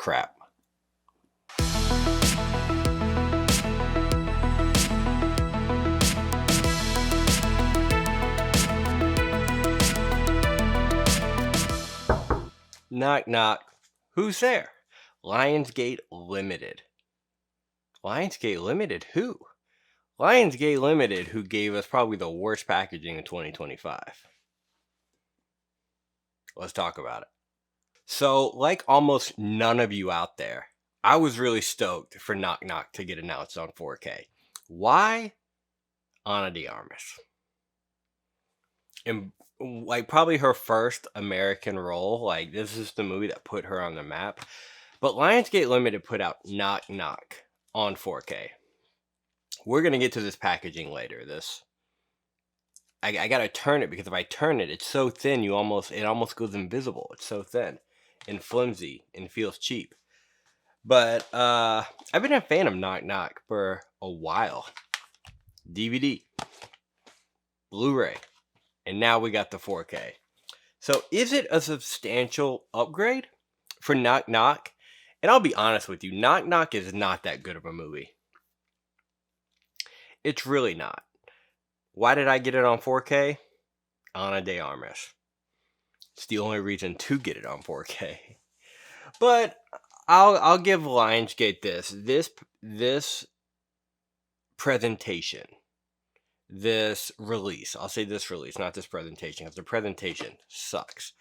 crap. Knock, knock. Who's there? Lionsgate Limited. Lionsgate Limited? Who? Lionsgate Limited, who gave us probably the worst packaging in 2025. Let's talk about it. So, like almost none of you out there, I was really stoked for Knock Knock to get announced on 4K. Why? Ana de Armas. And like probably her first American role. Like this is the movie that put her on the map. But Lionsgate Limited put out Knock Knock on 4K. We're gonna get to this packaging later. I gotta turn it because if I turn it, it's so thin it almost goes invisible. It's so thin and flimsy and feels cheap. But I've been a fan of Knock Knock for a while. DVD, Blu-ray, and now we got the 4K. So is it a substantial upgrade for Knock Knock? And I'll be honest with you, Knock Knock is not that good of a movie. It's really not. Why did I get it on 4K? Ana de Armas. It's the only reason to get it on 4K. But I'll give Lionsgate this presentation, this release. I'll say this release, not this presentation, because the presentation sucks.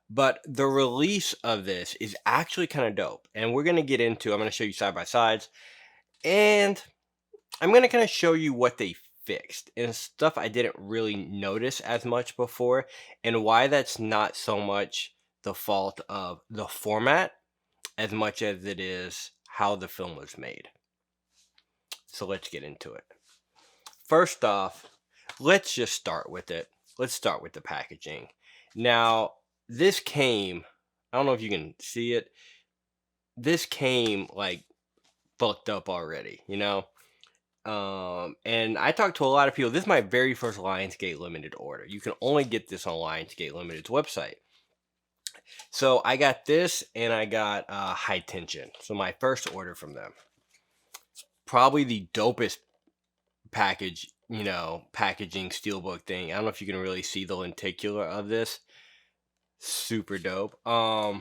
But the release of this is actually kind of dope. And we're going to get into, I'm going to show you side by sides. And I'm going to kind of show you what they fixed and stuff I didn't really notice as much before. And why that's not so much the fault of the format as much as it is how the film was made. So let's get into it. First off, let's just start with it. Let's start with the packaging. Now, this came, I don't know if you can see it. This came like fucked up already, you know? And I talked to a lot of people. This is my very first Lionsgate Limited order. You can only get this on Lionsgate Limited's website. So I got this and I got High Tension. So my first order from them. Probably the dopest packaging steelbook thing. I don't know if you can really see the lenticular of this. Super dope. I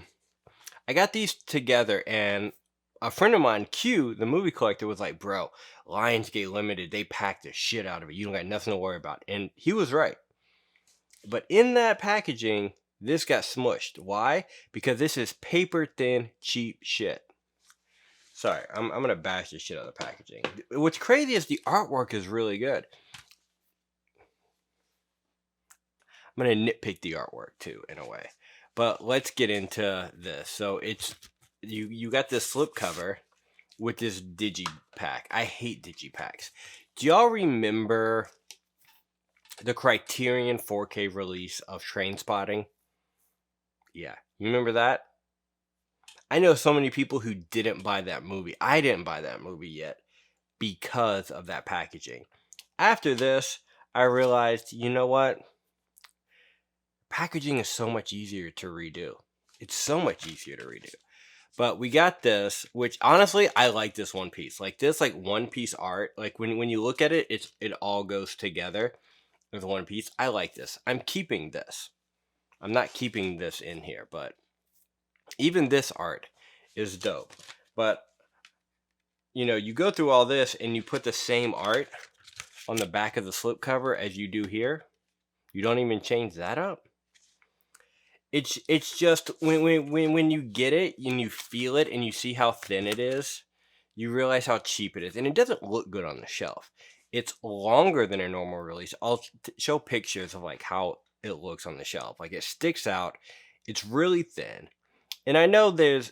got these together and a friend of mine, Q, the movie collector, was like, bro, Lionsgate Limited, they packed the shit out of it. You don't got nothing to worry about. And he was right. But in that packaging, this got smushed. Why? Because this is paper thin, cheap shit. Sorry, I'm going to bash this shit out of the packaging. What's crazy is the artwork is really good. I'm going to nitpick the artwork too, in a way. But let's get into this. So it's you got this slipcover with this digipack. I hate digipacks. Do y'all remember the Criterion 4K release of Trainspotting? Yeah, you remember that? I know so many people who didn't buy that movie. I didn't buy that movie yet because of that packaging. After this, I realized, you know what? Packaging is so much easier to redo. It's so much easier to redo. But we got this, which honestly, I like this one piece. Like this, like one piece art. Like when you look at it, it all goes together with one piece. I like this. I'm keeping this. I'm not keeping this in here, but even this art is dope. But you go through all this and you put the same art on the back of the slipcover as you do here. You don't even change that up. It's just when you get it and you feel it and you see how thin it is, you realize how cheap it is. And it doesn't look good on the shelf. It's longer than a normal release. I'll show pictures of like how it looks on the shelf. Like it sticks out. It's really thin. And I know there's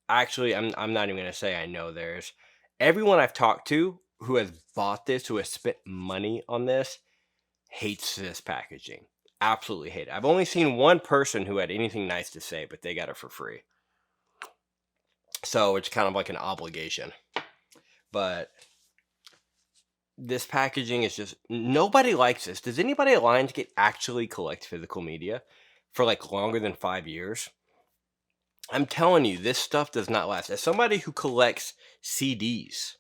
actually, I'm not even going to say I know there's everyone I've talked to who has bought this, who has spent money on this, hates this packaging. Absolutely hate it. I've only seen one person who had anything nice to say, but they got it for free. So it's kind of like an obligation. But this packaging is just, nobody likes this. Does anybody at Lionsgate actually collect physical media for like longer than 5 years? I'm telling you, this stuff does not last. As somebody who collects CDs,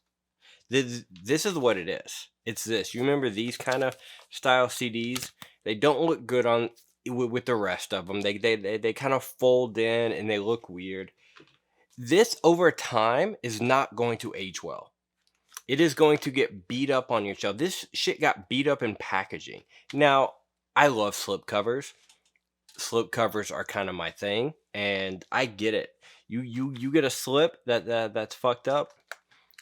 this is what it is. It's this. You remember these kind of style CDs? They don't look good on with the rest of them. They kind of fold in and they look weird. This over time is not going to age well. It is going to get beat up on your shelf. This shit got beat up in packaging. Now, I love slipcovers. Slipcovers are kind of my thing, and I get it. You get a slip that's fucked up,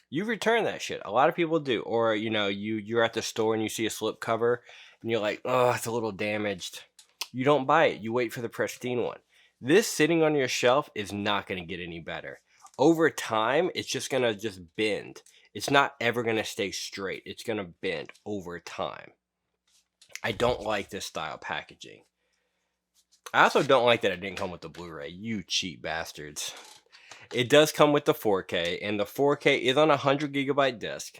you return that shit. A lot of people do. Or, you're at the store and you see a slip cover and you're like, oh, it's a little damaged. You don't buy it. You wait for the pristine one. This sitting on your shelf is not going to get any better. Over time, it's just going to just bend. It's not ever going to stay straight. It's going to bend over time. I don't like this style packaging. I also don't like that it didn't come with the Blu-ray. You cheap bastards. It does come with the 4K, and the 4K is on a 100 gigabyte disc.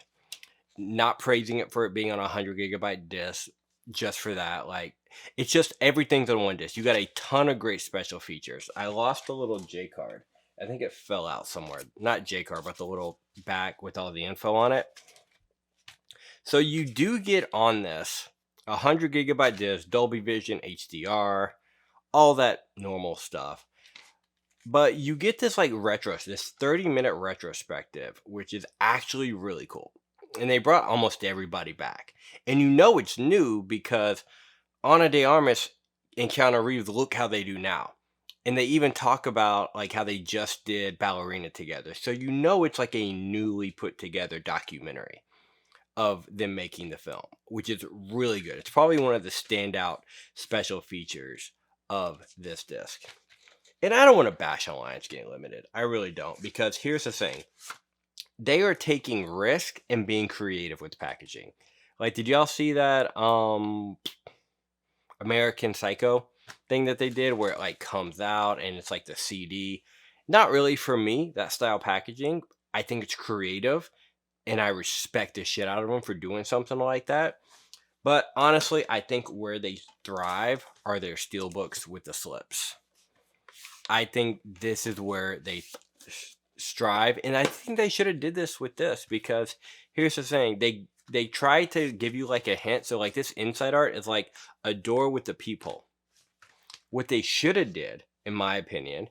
Not praising it for it being on a 100 gigabyte disc just for that. Like, it's just everything's on one disc. You got a ton of great special features. I lost the little J card. I think it fell out somewhere. Not J card, but the little back with all the info on it. So you do get on this a 100 gigabyte disc, Dolby Vision, HDR, all that normal stuff. But you get this this 30-minute retrospective, which is actually really cool. And they brought almost everybody back. And you know it's new because Ana de Armas and Keanu Reeves look how they do now. And they even talk about how they just did Ballerina together. So you know it's like a newly put together documentary of them making the film, which is really good. It's probably one of the standout special features of this disc. And I don't want to bash on Lionsgate Limited. I really don't. Because here's the thing. They are taking risk and being creative with packaging. Did y'all see that American Psycho thing that they did where it comes out and it's like the CD? Not really for me, that style packaging. I think it's creative and I respect the shit out of them for doing something like that. But honestly, I think where they thrive are their steelbooks with the slips. I think this is where they strive, and I think they should have did this with this because here's the thing: they try to give you a hint. So this inside art is like a door with the peephole. What they should have did, in my opinion,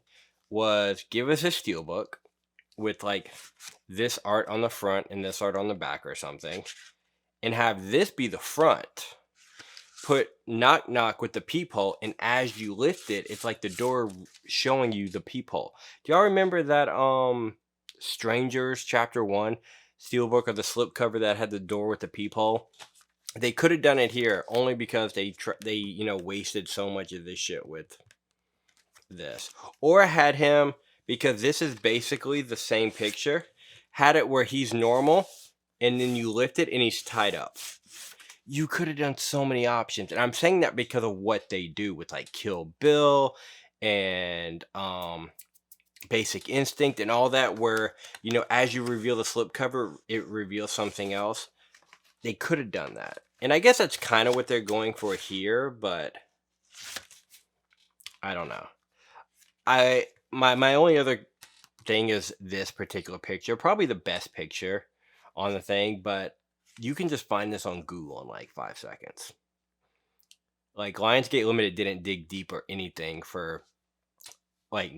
was give us a steelbook with this art on the front and this art on the back or something, and have this be the front. Put knock knock with the peephole, and as you lift it, it's like the door showing you the peephole. Do y'all remember that Strangers Chapter 1 steelbook of the slipcover that had the door with the peephole? They could have done it here only because they wasted so much of this shit with this. Or had him, because this is basically the same picture, had it where he's normal and then you lift it and he's tied up. You could have done so many options. And I'm saying that because of what they do with Kill Bill and Basic Instinct and all that, where, as you reveal the slipcover, it reveals something else. They could have done that. And I guess that's kind of what they're going for here, but I don't know. My only other thing is this particular picture. Probably the best picture on the thing, but you can just find this on Google in 5 seconds. Lionsgate Limited didn't dig deep or anything for not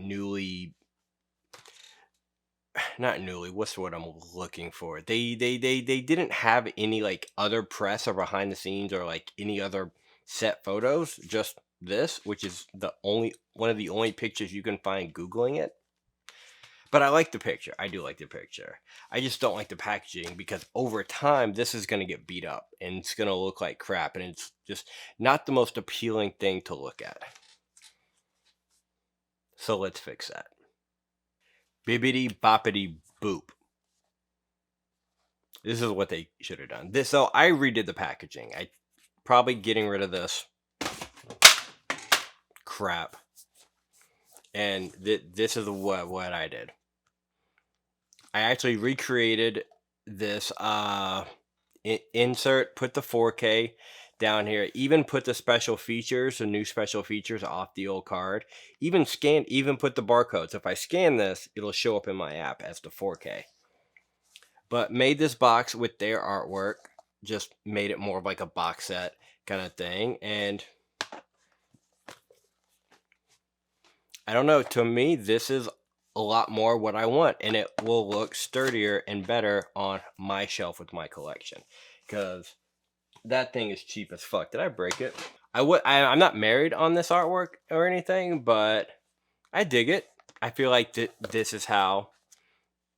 newly, what's the word I'm looking for? They didn't have any other press or behind the scenes or any other set photos, just this, which is one of the only pictures you can find Googling it. But I like the picture. I do like the picture. I just don't like the packaging because over time, this is going to get beat up and it's going to look like crap. And it's just not the most appealing thing to look at. So let's fix that. Bibbidi boppity boop. This is what they should have done. So I redid the packaging. I probably getting rid of this crap. And this is what I did. I actually recreated this insert, put the 4K down here. Even put the special features, the new special features off the old card. Even put the barcode. So if I scan this, it'll show up in my app as the 4K. But made this box with their artwork. Just made it more of like a box set kind of thing. And I don't know, to me, this is a lot more what I want, and it will look sturdier and better on my shelf with my collection, because that thing is cheap as fuck. Did I break it? I'm not married on this artwork or anything, but I dig it. I feel like this is how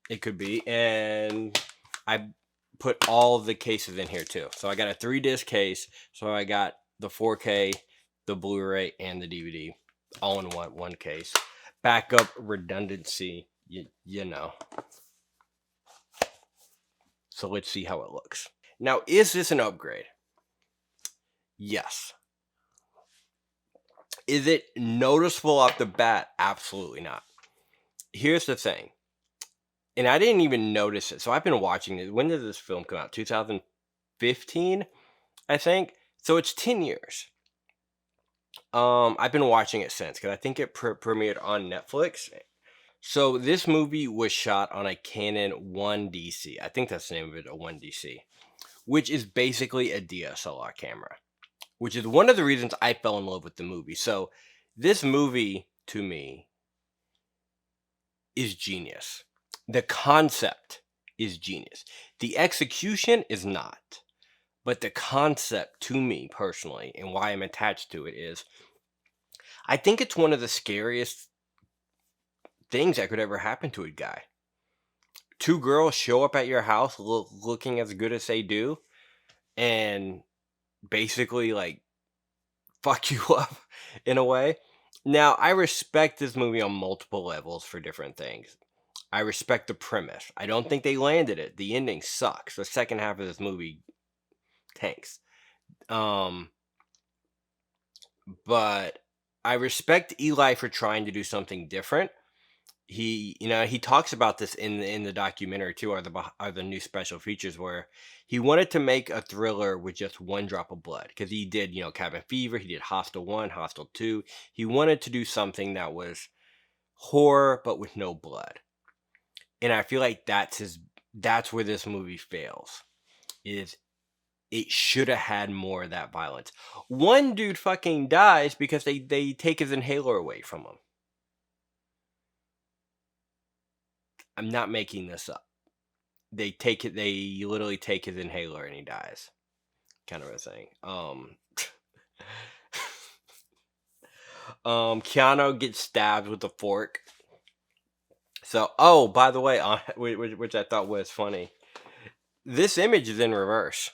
it could be, and I put all the cases in here too. So I got a 3-disc case, so I got the 4K, the Blu-ray, and the DVD all in one case. Backup redundancy, you know. So let's see how it looks. Now, is this an upgrade? Yes. Is it noticeable off the bat? Absolutely not. Here's the thing. And I didn't even notice it. So I've been watching it. When did this film come out? 2015, I think. So it's 10 years. I've been watching it since, because I think it premiered on Netflix. So this movie was shot on a Canon 1DC. I think that's the name of it, a 1DC, which is basically a DSLR camera, which is one of the reasons I fell in love with the movie. So this movie, to me, is genius. The concept is genius. The execution is not. But the concept, to me personally, and why I'm attached to it, is I think it's one of the scariest things that could ever happen to a guy. 2 girls show up at your house looking as good as they do, and basically like fuck you up in a way. Now, I respect this movie on multiple levels for different things. I respect the premise. I don't think they landed it. The ending sucks. The second half of this movie tanks. But I respect Eli for trying to do something different. He talks about this in the documentary too, are the new special features, where he wanted to make a thriller with just one drop of blood, because he did, Cabin Fever, he did Hostel 1, Hostel 2. He wanted to do something that was horror but with no blood. And I feel like that's where this movie fails. Is it should have had more of that violence. One dude fucking dies because they take his inhaler away from him. I'm not making this up. They literally take his inhaler and he dies. Kind of a thing. Keanu gets stabbed with a fork. So, by the way, which I thought was funny, this image is in reverse.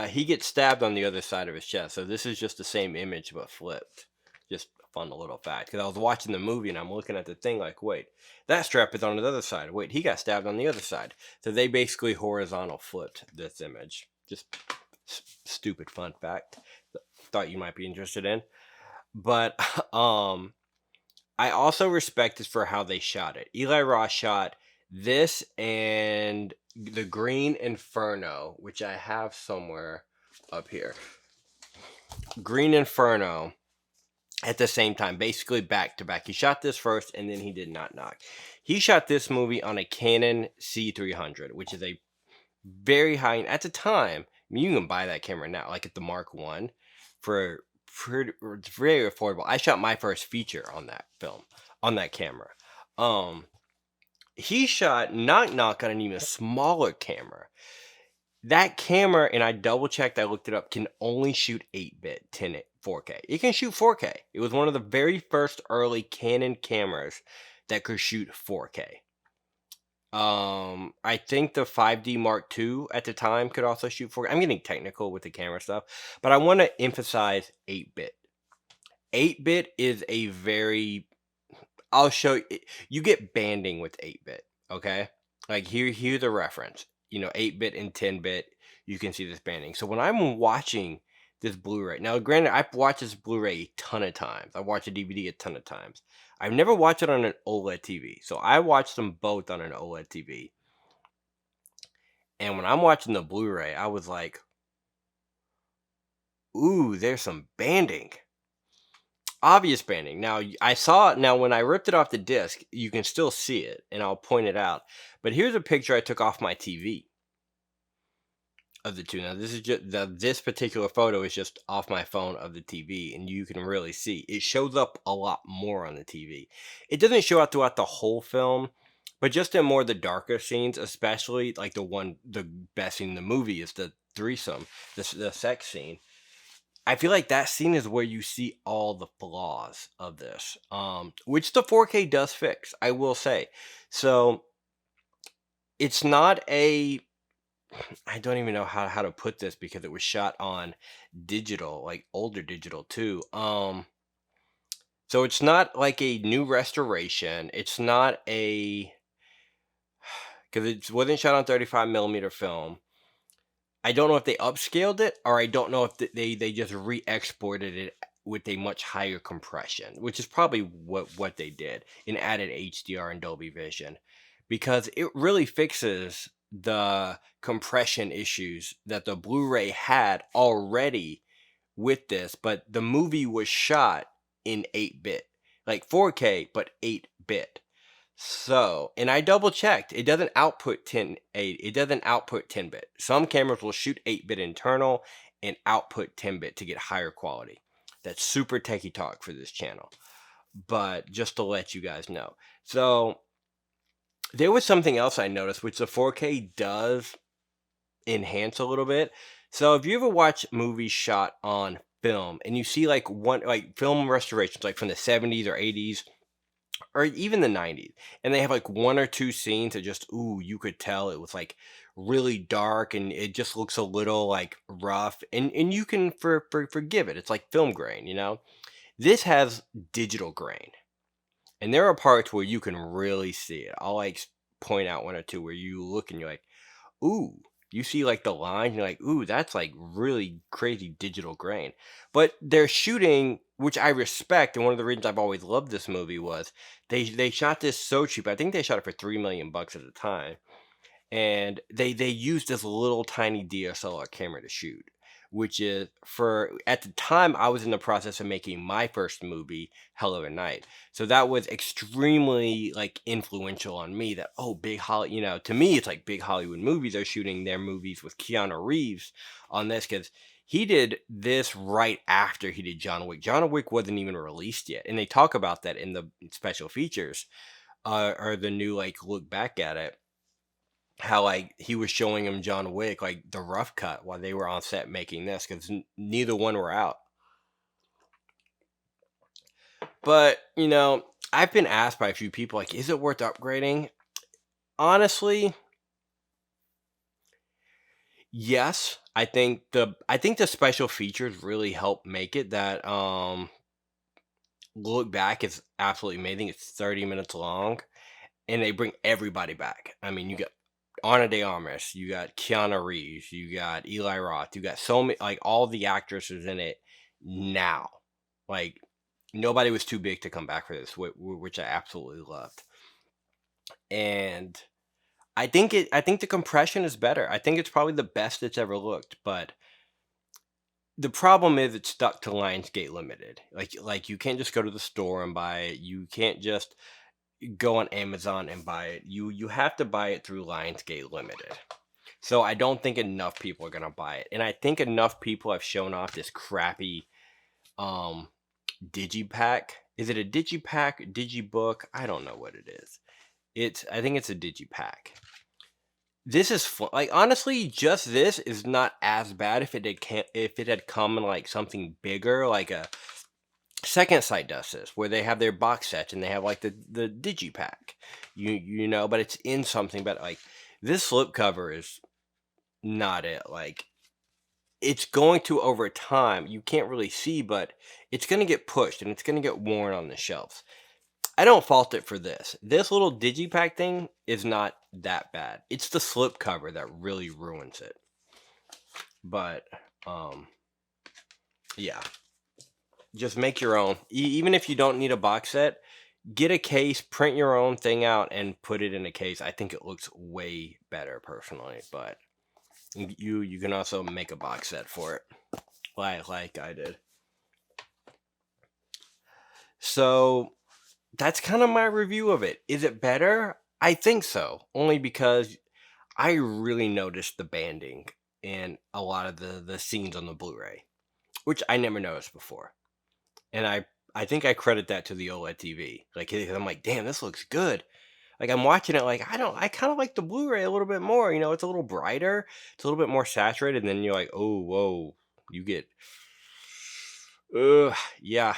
He gets stabbed on the other side of his chest. So this is just the same image but flipped. Just a fun little fact. Because I was watching the movie and I'm looking at the thing like, wait, that strap is on the other side. Wait, he got stabbed on the other side. So they basically horizontal flipped this image. Just stupid fun fact. Thought you might be interested in. But I also respect this for how they shot it. Eli Roth shot this and the Green Inferno, which I have somewhere up here. Green Inferno at the same time, basically back to back. He shot this first and then he did Not Knock. He shot this movie on a Canon C300, which is a very high, at the time, you can buy that camera now, like at the Mark 1, for very affordable. I shot my first feature on that film, on that camera. He shot Knock Knock on an even smaller camera. That camera, and I double checked, I looked it up, can only shoot 8-bit 4K. It can shoot 4K. It was one of the very first early Canon cameras that could shoot 4K. I think the 5D Mark II at the time could also shoot 4K. I'm getting technical with the camera stuff, but I want to emphasize 8-bit. 8-bit is a very... I'll show you. You get banding with 8-bit, okay? Like here's a reference. 8-bit and 10-bit, you can see this banding. So when I'm watching this Blu-ray, now granted, I've watched this Blu-ray a ton of times. I've watched a DVD a ton of times. I've never watched it on an OLED TV. So I watched them both on an OLED TV. And when I'm watching the Blu-ray, I was like, Ooh, there's some banding. Obvious banding. Now, I saw it. Now, when I ripped it off the disc, you can still see it, and I'll point it out. But here's a picture I took off my TV of the two. Now, this is just this particular photo is just off my phone of the TV, and you can really see it shows up a lot more on the TV. It doesn't show up throughout the whole film, but just in more of the darker scenes, especially like the best scene in the movie is the threesome, the sex scene. I feel like that scene is where you see all the flaws of this, which the 4K does fix, I will say. So it's not a, I don't even know how to put this because it was shot on digital, like older digital too. So it's not like a new restoration. It's not a, because it wasn't shot on 35 millimeter film. I don't know if they upscaled it or I don't know if they just re-exported it with a much higher compression, which is probably what they did, and added HDR and Dolby Vision, because it really fixes the compression issues that the Blu-ray had already with this, but the movie was shot in 8-bit, like 4K, but 8-bit. So, and I double checked. It doesn't output 1080. It doesn't output 10-bit. Some cameras will shoot 8-bit internal and output 10-bit to get higher quality. That's super techie talk for this channel. But just to let you guys know. So, there was something else I noticed, which the 4K does enhance a little bit. So, if you ever watch movies shot on film and you see like film restorations, like from the 70s or 80s, or even the 90s, and they have like one or two scenes that just, ooh, you could tell it was like really dark and it just looks a little like rough, and you can forgive it. It's like film grain, you know. This has digital grain, and there are parts where you can really see it. I'll like point out one or two where you look and you're like, ooh, you see like the lines, you're like, ooh, that's like really crazy digital grain. But they're shooting, which I respect, and one of the reasons I've always loved this movie was they shot this so cheap. I think they shot it for $3 million at the time, and they used this little tiny DSLR camera to shoot, which is, for at the time I was in the process of making my first movie, Hell of a Night. So that was extremely like influential on me, that, oh, big Holly, you know, to me it's like big Hollywood movies are shooting their movies with Keanu Reeves on this, because he did this right after he did John Wick. John Wick wasn't even released yet, and they talk about that in the special features, or the new like look back at it, how like he was showing him John Wick, like the rough cut, while they were on set making this, because neither one were out. But you know, I've been asked by a few people, like, is it worth upgrading? Honestly, yes. I think the special features really help make it. That look back is absolutely amazing. It's 30 minutes long, and they bring everybody back. I mean, you got Ana de Armas, you got Keanu Reeves, you got Eli Roth, you got so many, like all the actresses in it now. Like nobody was too big to come back for this, which I absolutely loved. And I think the compression is better. I think it's probably the best it's ever looked, but the problem is it's stuck to Lionsgate Limited. Like you can't just go to the store and buy it. You can't just go on Amazon and buy it. You have to buy it through Lionsgate Limited. So I don't think enough people are gonna buy it, and I think enough people have shown off this crappy um digipack. Is it a digipack, digibook? I don't know what it is. I think it's a digipack. This is fun. Like honestly, just this is not as bad if if it had come in like something bigger, like a Second Sight does this, where they have their box sets and they have like the digipack, you know, but it's in something. But like this slipcover is not it. Like it's going to, over time, you can't really see, but it's going to get pushed and it's going to get worn on the shelves. I don't fault it for this. This little digipack thing is not that bad. It's the slipcover that really ruins it. But yeah, just make your own. Even if you don't need a box set, get a case, print your own thing out, and put it in a case. I think it looks way better personally, but you can also make a box set for it. like I did. So that's kind of my review of it. Is it better? I think so, only because I really noticed the banding in a lot of the scenes on the Blu-ray, which I never noticed before. And I think I credit that to the OLED TV. Like, I'm like, damn, this looks good. Like, I'm watching it, like, I kind of like the Blu-ray a little bit more. You know, it's a little brighter, it's a little bit more saturated. And then you're like, oh, whoa, you get, yeah,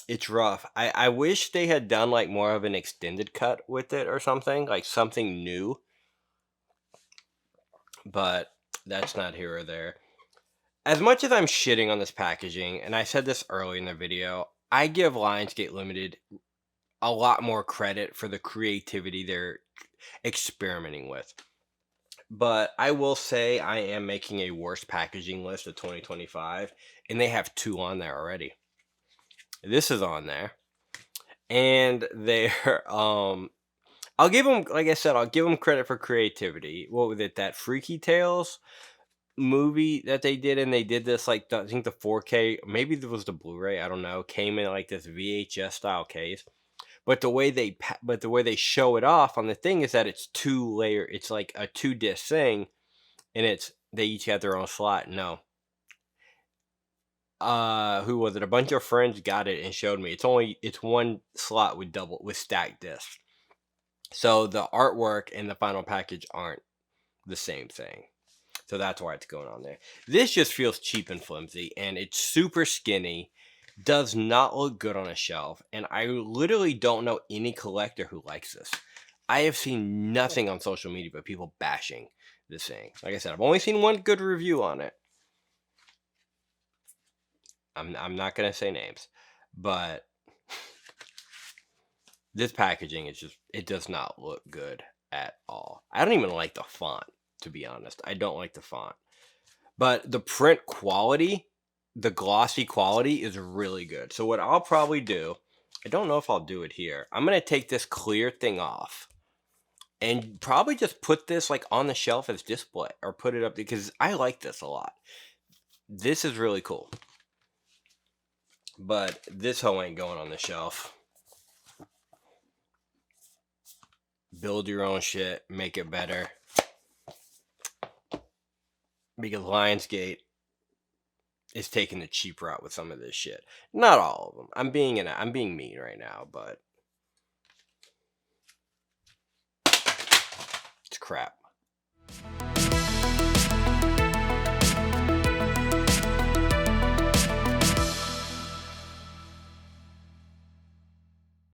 it's rough. I wish they had done like more of an extended cut with it or something, like something new. But that's not here or there. As much as I'm shitting on this packaging, and I said this early in the video, I give Lionsgate Limited a lot more credit for the creativity they're experimenting with. But I will say I am making a worst packaging list of 2025, and they have 2 on there already. This is on there, and they're I'll give them, like I said, I'll give them credit for creativity. What was it, that Freaky Tales movie that they did, and they did this like I think the 4K, maybe there was the Blu-ray, I don't know, came in like this VHS style case. But the way they show it off on the thing is that it's 2-layer. It's like a 2-disc thing, and they each have their own slot. No, who was it? A bunch of friends got it and showed me. It's one slot with stacked discs. So the artwork and the final package aren't the same thing. So that's why it's going on there. This just feels cheap and flimsy, and it's super skinny. Does not look good on a shelf, and I literally don't know any collector who likes this. I have seen nothing on social media but people bashing this thing. Like I said, I've only seen one good review on it. I'm not gonna say names, but this packaging is it does not look good at all. I don't even like the font, to be honest. I don't like the font. But the print quality, the glossy quality is really good. So what I'll probably do, I don't know if I'll do it here. I'm going to take this clear thing off and probably just put this like on the shelf as display, or put it up, because I like this a lot. This is really cool. But this hoe ain't going on the shelf. Build your own shit, make it better. Because Lionsgate is taking the cheap route with some of this shit. Not all of them. I'm being mean right now, but it's crap.